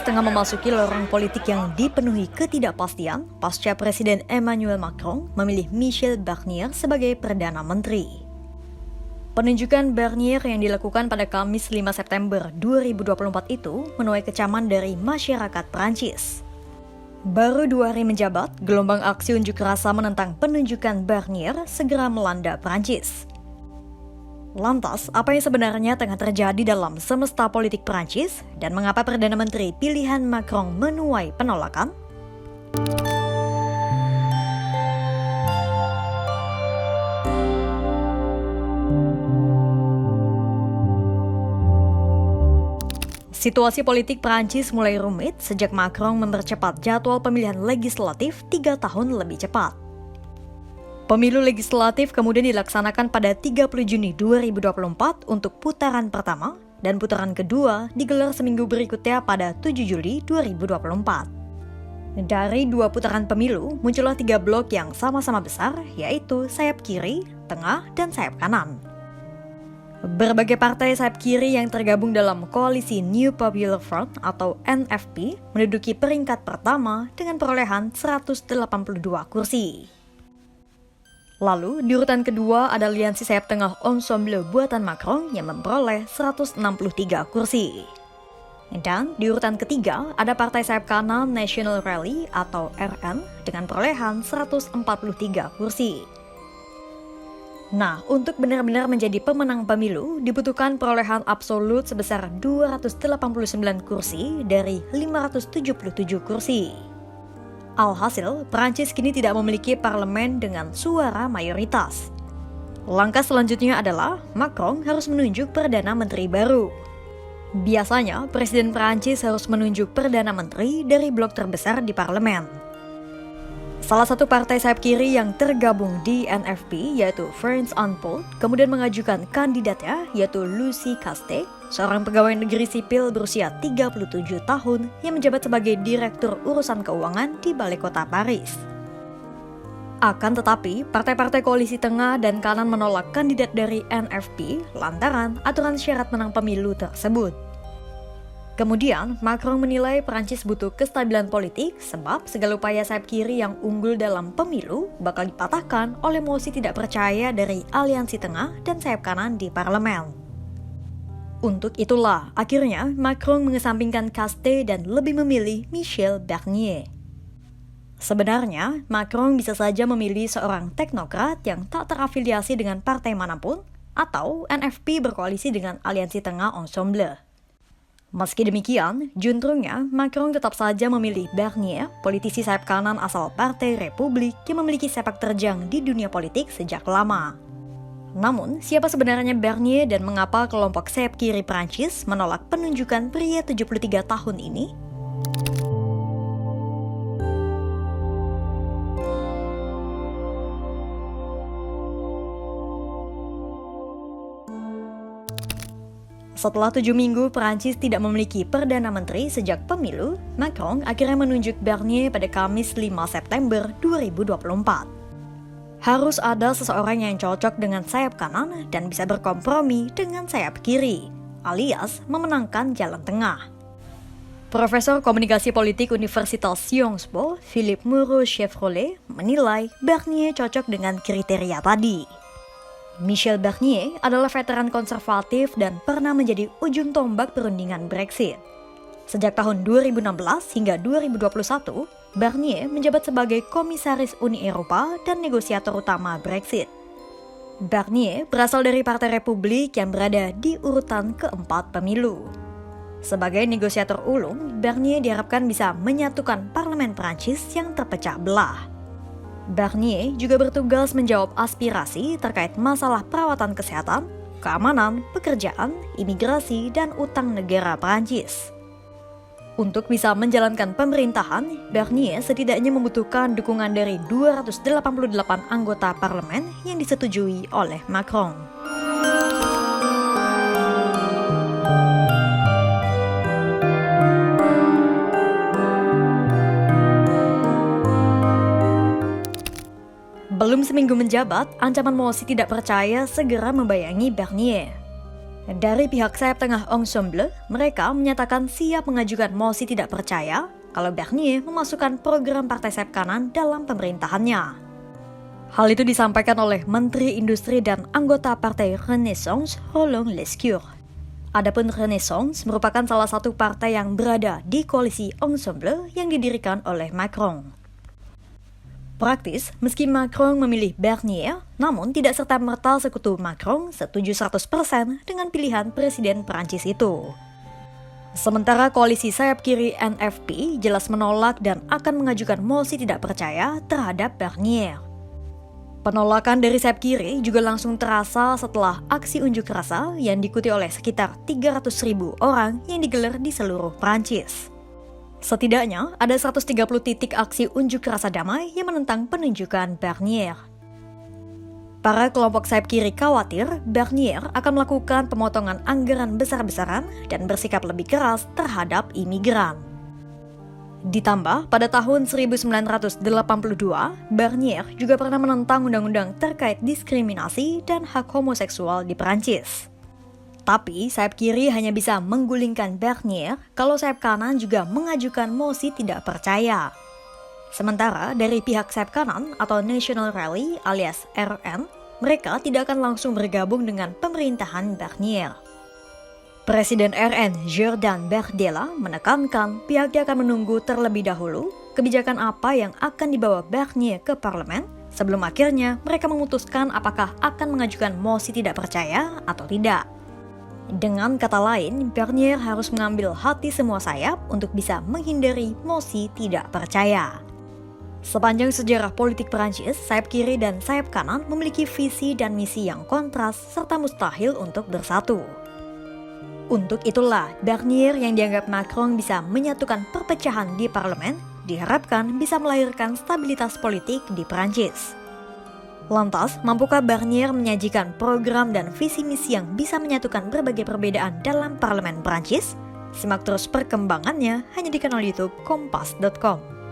Prancis tengah memasuki lorong politik yang dipenuhi ketidakpastian pasca Presiden Emmanuel Macron memilih Michel Barnier sebagai Perdana Menteri. Penunjukan Barnier yang dilakukan pada Kamis 5 September 2024 itu menuai kecaman dari masyarakat Prancis. Baru 2 hari menjabat, gelombang aksi unjuk rasa menentang penunjukan Barnier segera melanda Prancis. Lantas, apa yang sebenarnya tengah terjadi dalam semesta politik Prancis dan mengapa Perdana Menteri pilihan Macron menuai penolakan? Situasi politik Prancis mulai rumit sejak Macron mempercepat jadwal pemilihan legislatif 3 tahun lebih cepat. Pemilu legislatif kemudian dilaksanakan pada 30 Juni 2024 untuk putaran pertama dan putaran kedua digelar seminggu berikutnya pada 7 Juli 2024. Dari 2 putaran pemilu, muncullah 3 blok yang sama-sama besar, yaitu sayap kiri, tengah, dan sayap kanan. Berbagai partai sayap kiri yang tergabung dalam koalisi New Popular Front atau NFP menduduki peringkat pertama dengan perolehan 182 kursi. Lalu, di urutan kedua ada aliansi sayap tengah Ensemble buatan Macron yang memperoleh 163 kursi. Dan di urutan ketiga ada partai sayap kanan National Rally atau RN dengan perolehan 143 kursi. Nah, untuk benar-benar menjadi pemenang pemilu dibutuhkan perolehan absolut sebesar 289 kursi dari 577 kursi. Alhasil, Prancis kini tidak memiliki parlemen dengan suara mayoritas. Langkah selanjutnya adalah Macron harus menunjuk Perdana Menteri baru. Biasanya, Presiden Prancis harus menunjuk Perdana Menteri dari blok terbesar di parlemen. Salah satu partai sayap kiri yang tergabung di NFP yaitu France Unpopular kemudian mengajukan kandidatnya yaitu Lucie Castex, seorang pegawai negeri sipil berusia 37 tahun yang menjabat sebagai Direktur Urusan Keuangan di Balai Kota Paris. Akan tetapi, partai-partai koalisi tengah dan kanan menolak kandidat dari NFP lantaran aturan syarat menang pemilu tersebut. Kemudian, Macron menilai Prancis butuh kestabilan politik sebab segala upaya sayap kiri yang unggul dalam pemilu bakal dipatahkan oleh mosi tidak percaya dari aliansi tengah dan sayap kanan di parlemen. Untuk itulah, akhirnya Macron mengesampingkan Castex dan lebih memilih Michel Barnier. Sebenarnya, Macron bisa saja memilih seorang teknokrat yang tak terafiliasi dengan partai manapun atau NFP berkoalisi dengan aliansi tengah Ensemble. Meski demikian, juntrungnya Macron tetap saja memilih Barnier, politisi sayap kanan asal Partai Republik yang memiliki sepak terjang di dunia politik sejak lama. Namun, siapa sebenarnya Barnier dan mengapa kelompok sayap kiri Prancis menolak penunjukan pria 73 tahun ini? Setelah 7 minggu Prancis tidak memiliki Perdana Menteri sejak pemilu, Macron akhirnya menunjuk Barnier pada Kamis 5 September 2024. Harus ada seseorang yang cocok dengan sayap kanan dan bisa berkompromi dengan sayap kiri, alias memenangkan jalan tengah. Profesor Komunikasi Politik Universitas Sciences Po, Philippe Moreau-Chevrolet, menilai Barnier cocok dengan kriteria tadi. Michel Barnier adalah veteran konservatif dan pernah menjadi ujung tombak perundingan Brexit. Sejak tahun 2016 hingga 2021, Barnier menjabat sebagai Komisaris Uni Eropa dan negosiator utama Brexit. Barnier berasal dari Partai Republik yang berada di urutan keempat pemilu. Sebagai negosiator ulung, Barnier diharapkan bisa menyatukan parlemen Prancis yang terpecah belah. Barnier juga bertugas menjawab aspirasi terkait masalah perawatan kesehatan, keamanan, pekerjaan, imigrasi, dan utang negara Prancis. Untuk bisa menjalankan pemerintahan, Barnier setidaknya membutuhkan dukungan dari 288 anggota parlemen yang disetujui oleh Macron. Belum seminggu menjabat, ancaman mosi tidak percaya segera membayangi Barnier. Dari pihak sayap tengah Ensemble, mereka menyatakan siap mengajukan mosi tidak percaya kalau Bernier memasukkan program Partai Sayap Kanan dalam pemerintahannya. Hal itu disampaikan oleh Menteri Industri dan anggota Partai Renaissance, Roland Lescure. Adapun Renaissance merupakan salah satu partai yang berada di koalisi Ensemble yang didirikan oleh Macron. Praktis, meski Macron memilih Bernier, namun tidak serta-merta sekutu Macron setuju 100% dengan pilihan Presiden Prancis itu. Sementara koalisi sayap kiri NFP jelas menolak dan akan mengajukan mosi tidak percaya terhadap Bernier. Penolakan dari sayap kiri juga langsung terasa setelah aksi unjuk rasa yang diikuti oleh sekitar 300.000 orang yang digelar di seluruh Prancis. Setidaknya ada 130 titik aksi unjuk rasa damai yang menentang penunjukan Bernier. Para kelompok sayap kiri khawatir Bernier akan melakukan pemotongan anggaran besar-besaran dan bersikap lebih keras terhadap imigran. Ditambah, pada tahun 1982, Bernier juga pernah menentang undang-undang terkait diskriminasi dan hak homoseksual di Prancis. Tapi, sayap kiri hanya bisa menggulingkan Bernier kalau sayap kanan juga mengajukan mosi tidak percaya. Sementara dari pihak sayap kanan atau National Rally alias RN, mereka tidak akan langsung bergabung dengan pemerintahan Bernier. Presiden RN Jordan Bardella menekankan pihaknya akan menunggu terlebih dahulu kebijakan apa yang akan dibawa Bernier ke parlemen sebelum akhirnya mereka memutuskan apakah akan mengajukan mosi tidak percaya atau tidak. Dengan kata lain, Bernier harus mengambil hati semua sayap untuk bisa menghindari mosi tidak percaya. Sepanjang sejarah politik Prancis, sayap kiri dan sayap kanan memiliki visi dan misi yang kontras serta mustahil untuk bersatu. Untuk itulah, Bernier yang dianggap Macron bisa menyatukan perpecahan di parlemen, diharapkan bisa melahirkan stabilitas politik di Prancis. Lantas, mampukah Bernier menyajikan program dan visi misi yang bisa menyatukan berbagai perbedaan dalam parlemen Prancis? Simak terus perkembangannya hanya di kanal YouTube Kompas.com.